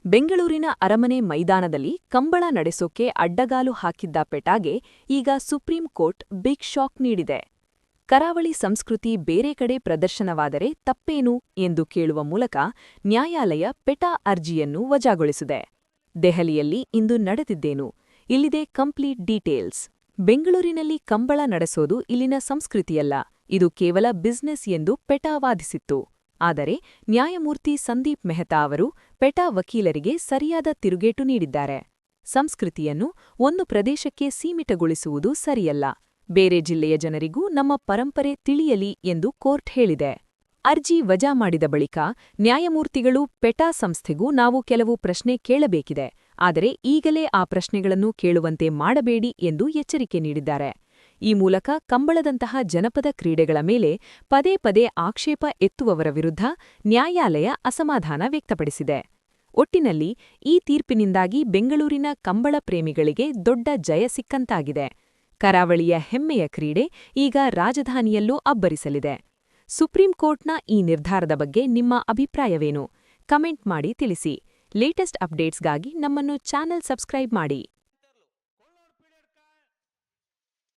ಬೆಂಗಳೂರಿನ ಅರಮನೆ ಮೈದಾನದಲ್ಲಿ ಕಂಬಳ ನಡೆಸೋಕೆ ಅಡ್ಡಗಾಲು ಹಾಕಿದ್ದ ಪೆಟಾಗೆ ಈಗ ಸುಪ್ರೀಂ ಕೋರ್ಟ್ ಬಿಗ್ ಶಾಕ್ ನೀಡಿದೆ. ಕರಾವಳಿ ಸಂಸ್ಕೃತಿ ಬೇರೆ ಕಡೆ ಪ್ರದರ್ಶನವಾದರೆ ತಪ್ಪೇನು ಎಂದು ಕೇಳುವ ಮೂಲಕ ನ್ಯಾಯಾಲಯ ಪೆಟಾ ಅರ್ಜಿಯನ್ನು ವಜಾಗೊಳಿಸಿದೆ. ದೆಹಲಿಯಲ್ಲಿ ಇಂದು ನಡೆದಿದ್ದೇನು? ಇಲ್ಲಿದೆ ಕಂಪ್ಲೀಟ್ ಡೀಟೇಲ್ಸ್. ಬೆಂಗಳೂರಿನಲ್ಲಿ ಕಂಬಳ ನಡೆಸೋದು ಇಲ್ಲಿನ ಸಂಸ್ಕೃತಿಯಲ್ಲ, ಇದು ಕೇವಲ ಬಿಸಿನೆಸ್ ಎಂದು ಪೆಟಾ ವಾದಿಸಿತ್ತು. ಆದರೆ ನ್ಯಾಯಮೂರ್ತಿ ಸಂದೀಪ್ ಮೆಹ್ತಾ ಅವರು ಪೆಟಾ ವಕೀಲರಿಗೆ ಸರಿಯಾದ ತಿರುಗೇಟು ನೀಡಿದ್ದಾರೆ. ಸಂಸ್ಕೃತಿಯನ್ನು ಒಂದು ಪ್ರದೇಶಕ್ಕೆ ಸೀಮಿತಗೊಳಿಸುವುದು ಸರಿಯಲ್ಲ, ಬೇರೆ ಜಿಲ್ಲೆಯ ಜನರಿಗೂ ನಮ್ಮ ಪರಂಪರೆ ತಿಳಿಯಲಿ ಎಂದು ಕೋರ್ಟ್ ಹೇಳಿದೆ. ಅರ್ಜಿ ವಜಾ ಮಾಡಿದ ಬಳಿಕ ನ್ಯಾಯಮೂರ್ತಿಗಳು ಪೆಟಾ ಸಂಸ್ಥೆಗೂ ನಾವು ಕೆಲವು ಪ್ರಶ್ನೆ ಕೇಳಬೇಕಿದೆ, ಆದರೆ ಈಗಲೇ ಆ ಪ್ರಶ್ನೆಗಳನ್ನು ಕೇಳುವಂತೆ ಮಾಡಬೇಡಿ ಎಂದು ಎಚ್ಚರಿಕೆ ನೀಡಿದ್ದಾರೆ. ಈ ಮೂಲಕ ಕಂಬಳದಂತಹ ಜನಪದ ಕ್ರೀಡೆಗಳ ಮೇಲೆ ಪದೇ ಪದೇ ಆಕ್ಷೇಪ ಎತ್ತುವವರ ವಿರುದ್ಧ ನ್ಯಾಯಾಲಯ ಅಸಮಾಧಾನ ವ್ಯಕ್ತಪಡಿಸಿದೆ. ಒಟ್ಟಿನಲ್ಲಿ ಈ ತೀರ್ಪಿನಿಂದಾಗಿ ಬೆಂಗಳೂರಿನ ಕಂಬಳ ಪ್ರೇಮಿಗಳಿಗೆ ದೊಡ್ಡ ಜಯ ಸಿಕ್ಕಂತಾಗಿದೆ. ಕರಾವಳಿಯ ಹೆಮ್ಮೆಯ ಕ್ರೀಡೆ ಈಗ ರಾಜಧಾನಿಯಲ್ಲೂ ಅಬ್ಬರಿಸಲಿದೆ. ಸುಪ್ರೀಂ ಕೋರ್ಟ್ನ ಈ ನಿರ್ಧಾರದ ಬಗ್ಗೆ ನಿಮ್ಮ ಅಭಿಪ್ರಾಯವೇನು? ಕಮೆಂಟ್ ಮಾಡಿ ತಿಳಿಸಿ. ಲೇಟೆಸ್ಟ್ ಅಪ್ಡೇಟ್ಸ್ಗಾಗಿ ನಮ್ಮನ್ನು ಚಾನೆಲ್ ಸಬ್ಸ್ಕ್ರೈಬ್ ಮಾಡಿ.